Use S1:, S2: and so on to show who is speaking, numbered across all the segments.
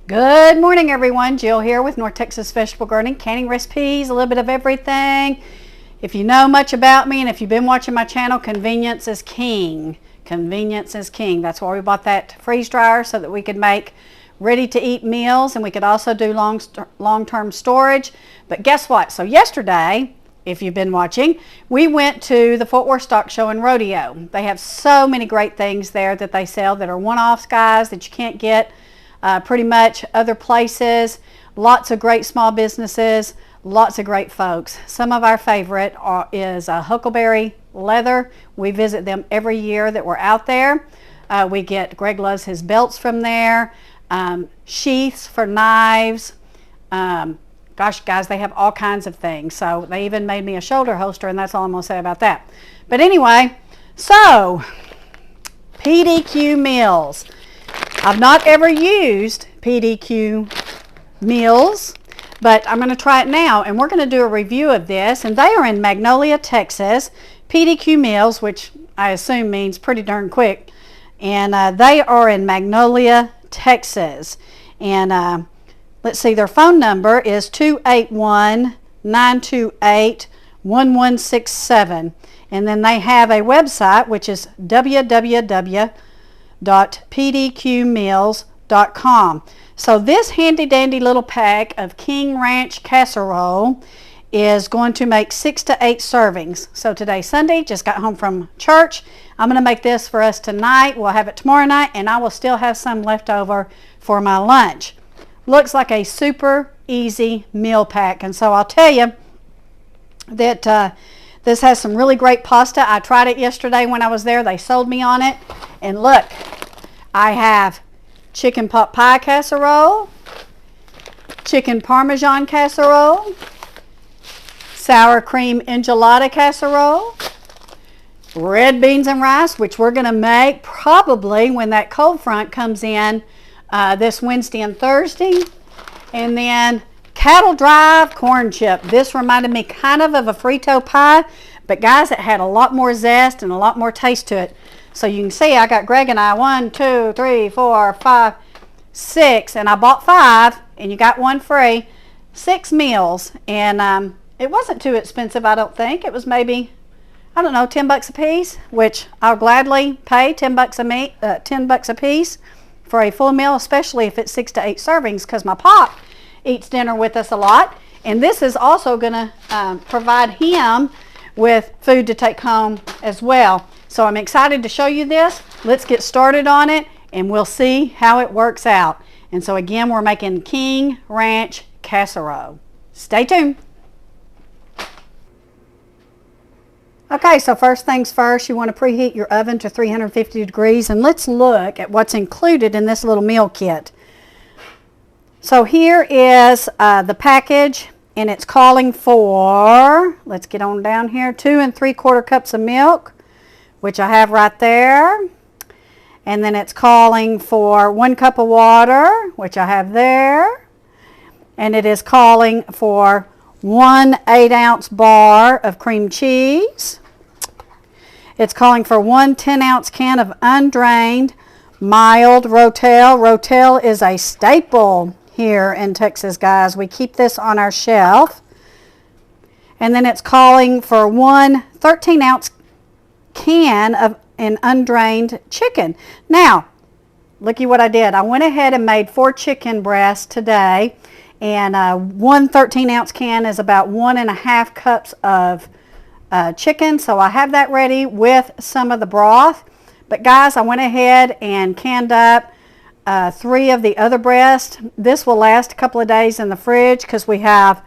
S1: Good morning, everyone. Jill here with North Texas Vegetable Gardening, canning recipes, a little bit of everything. If you know much about me and if you've been watching my channel, convenience is king. Convenience is king. That's why we bought that freeze dryer, so that we could make ready to eat meals, and we could also do long-term storage. But guess what? So yesterday, if you've been watching, we went to the Fort Worth Stock Show and Rodeo. They have so many great things there that they sell that are one-offs, guys, that you can't get pretty much other places. Lots of great small businesses, lots of great folks. Some of our favorite is Huckleberry Leather. We visit them every year that we're out there. We get, Greg loves his belts from there, sheaths for knives. Gosh, guys, they have all kinds of things. So they even made me a shoulder holster, and that's all I'm going to say about that. But anyway, so PDQ Meals. I've not ever used PDQ Meals, but I'm going to try it now, and we're going to do a review of this. And they are in Magnolia, Texas. PDQ Meals, which I assume means pretty darn quick. And they are in Magnolia, Texas. And let's see, their phone number is 281-928-1167. And then they have a website, which is www.pdqmeals.com. So this handy dandy little pack of King Ranch Casserole is going to make 6 to 8 servings. So today, Sunday, just got home from church. I'm going to make this for us tonight. We'll have it tomorrow night, and I will still have some left over for my lunch. Looks like a super easy meal pack. And so I'll tell you that this has some really great pasta. I tried it yesterday when I was there. They sold me on it. And look, I have chicken pot pie casserole, chicken parmesan casserole, sour cream enchilada casserole, red beans and rice, which we're going to make probably when that cold front comes in this Wednesday and Thursday. And then Cattle Drive corn chip. This reminded me kind of a Frito pie, but guys, it had a lot more zest and a lot more taste to it. So you can see I got Greg and I 1, 2, 3, 4, 5, 6, and I bought 5, and you got one free. 6 meals, and it wasn't too expensive, I don't think. It was maybe, I don't know, 10 bucks a piece, which I'll gladly pay 10 bucks a piece for a full meal, especially if it's 6 to 8 servings, because my pop eats dinner with us a lot, and this is also going to provide him with food to take home as well. So I'm excited to show you this. Let's get started on it, and we'll see how it works out. And so again, we're making King Ranch Casserole. Stay tuned. Okay, so first things first, you want to preheat your oven to 350 degrees, and let's look at what's included in this little meal kit. So here is the package, and it's calling for, let's get on down here, 2 3/4 cups of milk, which I have right there. And then it's calling for 1 cup of water, which I have there. And it is calling for 1 8-ounce bar of cream cheese. It's calling for 1 10-ounce can of undrained mild Rotel. Rotel is a staple here in Texas, guys. We keep this on our shelf. And then it's calling for 1 13-ounce can of an undrained chicken. Now, looky what I did. I went ahead and made 4 chicken breasts today, and 1 13-ounce can is about 1.5 cups of chicken. So I have that ready with some of the broth. But guys, I went ahead and canned up 3 of the other breasts. This will last a couple of days in the fridge because we have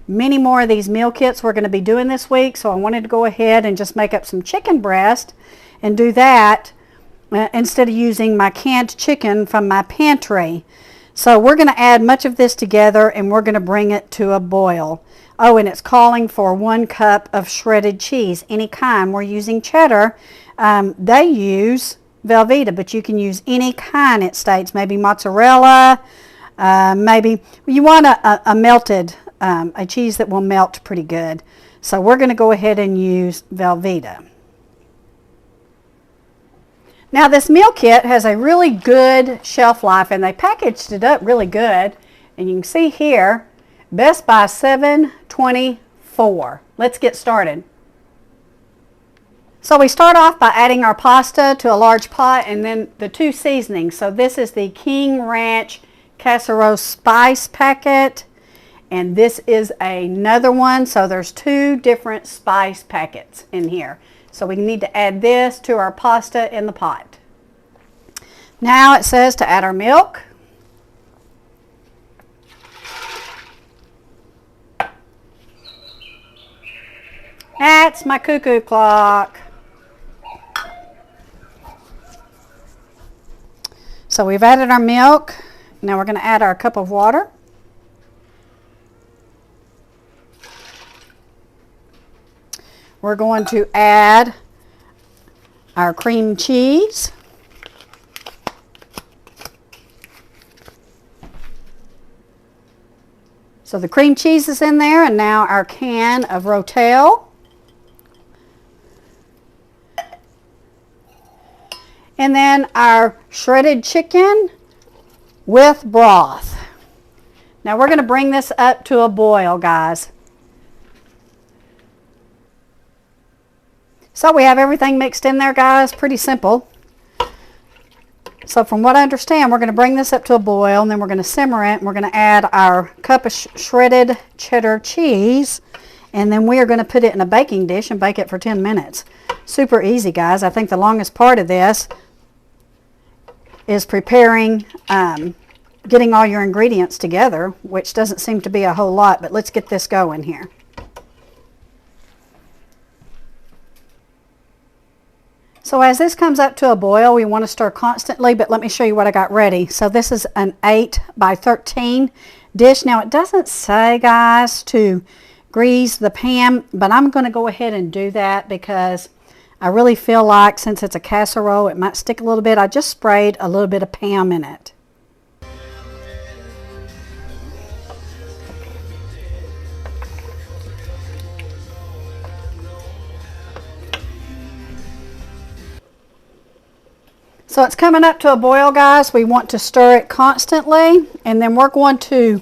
S1: many more of these meal kits we're going to be doing this week. So I wanted to go ahead and just make up some chicken breast and do that instead of using my canned chicken from my pantry. So we're going to add much of this together, and we're going to bring it to a boil. Oh, and it's calling for 1 cup of shredded cheese, any kind. We're using cheddar. They use Velveeta, but you can use any kind, it states. Maybe mozzarella, maybe you want a melted, a cheese that will melt pretty good. So we're going to go ahead and use Velveeta. Now this meal kit has a really good shelf life, and they packaged it up really good. And you can see here, best by $7.24. Let's get started. So we start off by adding our pasta to a large pot and then the 2 seasonings. So this is the King Ranch Casserole spice packet, and this is another one. So there's 2 different spice packets in here. So we need to add this to our pasta in the pot. Now it says to add our milk. That's my cuckoo clock. So we've added our milk. Now we're going to add our cup of water. We're going to add our cream cheese. So the cream cheese is in there, and now our can of Rotel. And then our shredded chicken with broth. Now we're going to bring this up to a boil, guys. So we have everything mixed in there, guys. Pretty simple. So from what I understand, we're going to bring this up to a boil, and then we're going to simmer it, and we're going to add our cup of shredded cheddar cheese, and then we are going to put it in a baking dish and bake it for 10 minutes. Super easy, guys. I think the longest part of this is preparing, getting all your ingredients together, which doesn't seem to be a whole lot, but let's get this going here. So as this comes up to a boil, we want to stir constantly, but let me show you what I got ready. So this is an 8 by 13 dish. Now it doesn't say, guys, to grease the pan, but I'm going to go ahead and do that because I really feel like since it's a casserole, it might stick a little bit. I just sprayed a little bit of Pam in it. So it's coming up to a boil, guys. We want to stir it constantly, and then we're going to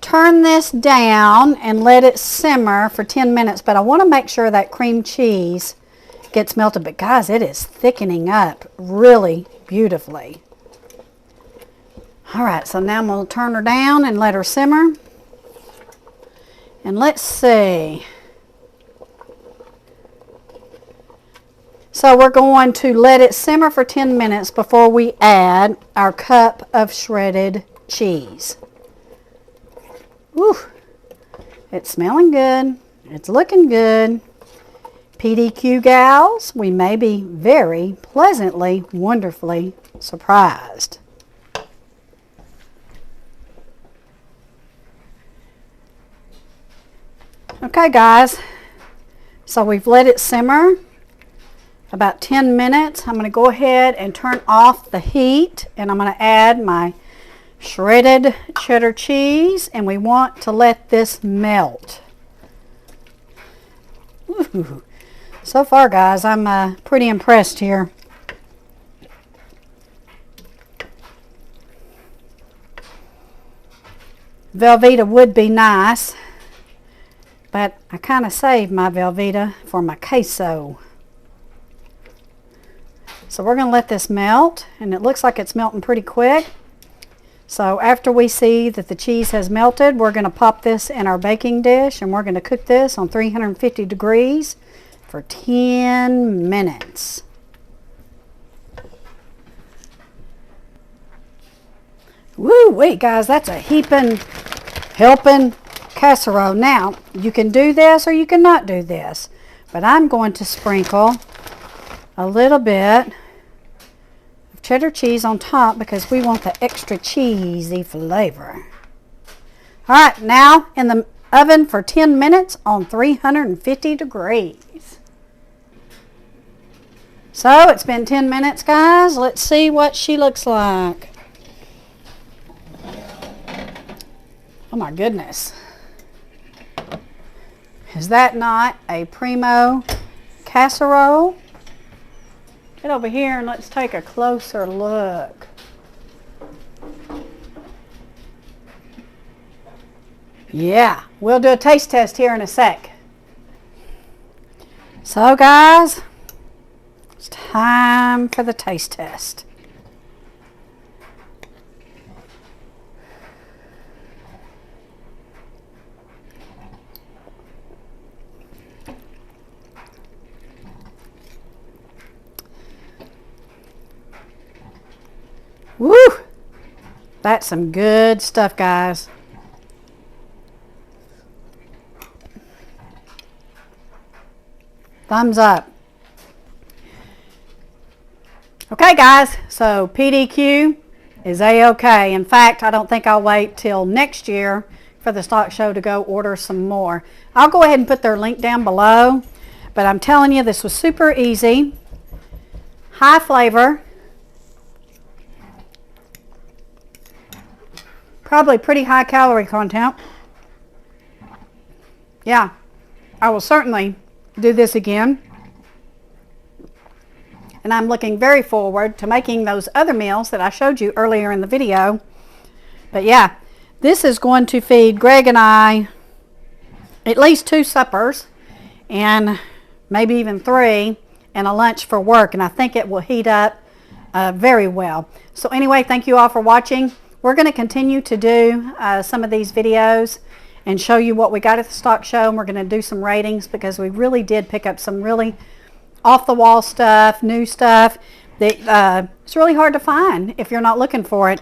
S1: turn this down and let it simmer for 10 minutes. But I want to make sure that cream cheese gets melted. But guys, it is thickening up really beautifully. All right, so now I'm going to turn her down and let her simmer. And let's see. So we're going to let it simmer for 10 minutes before we add our cup of shredded cheese. Woo! It's smelling good. It's looking good. PDQ gals, we may be very pleasantly, wonderfully surprised. Okay, guys. So we've let it simmer about 10 minutes. I'm going to go ahead and turn off the heat, and I'm going to add my shredded cheddar cheese, and we want to let this melt. Ooh. So far, guys, I'm pretty impressed here. Velveeta would be nice, but I kind of saved my Velveeta for my queso. So we're going to let this melt, and it looks like it's melting pretty quick. So after we see that the cheese has melted, we're going to pop this in our baking dish, and we're going to cook this on 350 degrees for 10 minutes. Woo wait, guys, that's a heaping, helping casserole. Now, you can do this or you cannot do this, but I'm going to sprinkle a little bit of cheddar cheese on top because we want the extra cheesy flavor. All right, now in the oven for 10 minutes on 350 degrees. So it's been 10 minutes, guys. Let's see what she looks like. Oh my goodness. Is that not a primo casserole? Head over here and let's take a closer look. Yeah, we'll do a taste test here in a sec. So guys, it's time for the taste test. Woo! That's some good stuff, guys. Thumbs up. Okay, guys, so PDQ is A-okay. In fact, I don't think I'll wait till next year for the stock show to go order some more. I'll go ahead and put their link down below, but I'm telling you, this was super easy, high flavor, probably pretty high calorie content. Yeah, I will certainly do this again. And I'm looking very forward to making those other meals that I showed you earlier in the video. But yeah, this is going to feed Greg and I at least 2 suppers and maybe even 3 and a lunch for work. And I think it will heat up very well. So anyway, thank you all for watching. We're going to continue to do some of these videos and show you what we got at the stock show. And we're going to do some ratings because we really did pick up some really off-the-wall stuff, new stuff that it's really hard to find if you're not looking for it.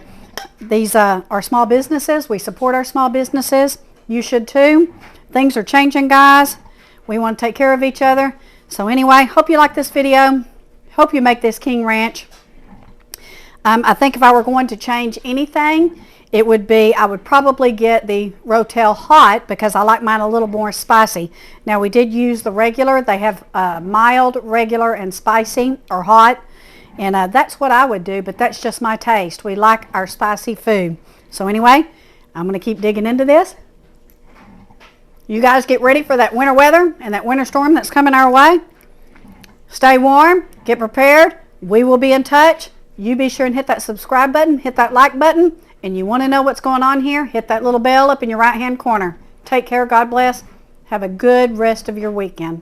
S1: These are small businesses. We support our small businesses. You should too. Things are changing, guys. We want to take care of each other. So anyway, hope you like this video. Hope you make this King Ranch. I think if I were going to change anything, it would be, I would probably get the Rotel Hot because I like mine a little more spicy. Now we did use the regular. They have mild, regular, and spicy or hot. And that's what I would do, but that's just my taste. We like our spicy food. So anyway, I'm going to keep digging into this. You guys get ready for that winter weather and that winter storm that's coming our way. Stay warm. Get prepared. We will be in touch. You be sure and hit that subscribe button, hit that like button, and you want to know what's going on here, hit that little bell up in your right-hand corner. Take care. God bless. Have a good rest of your weekend.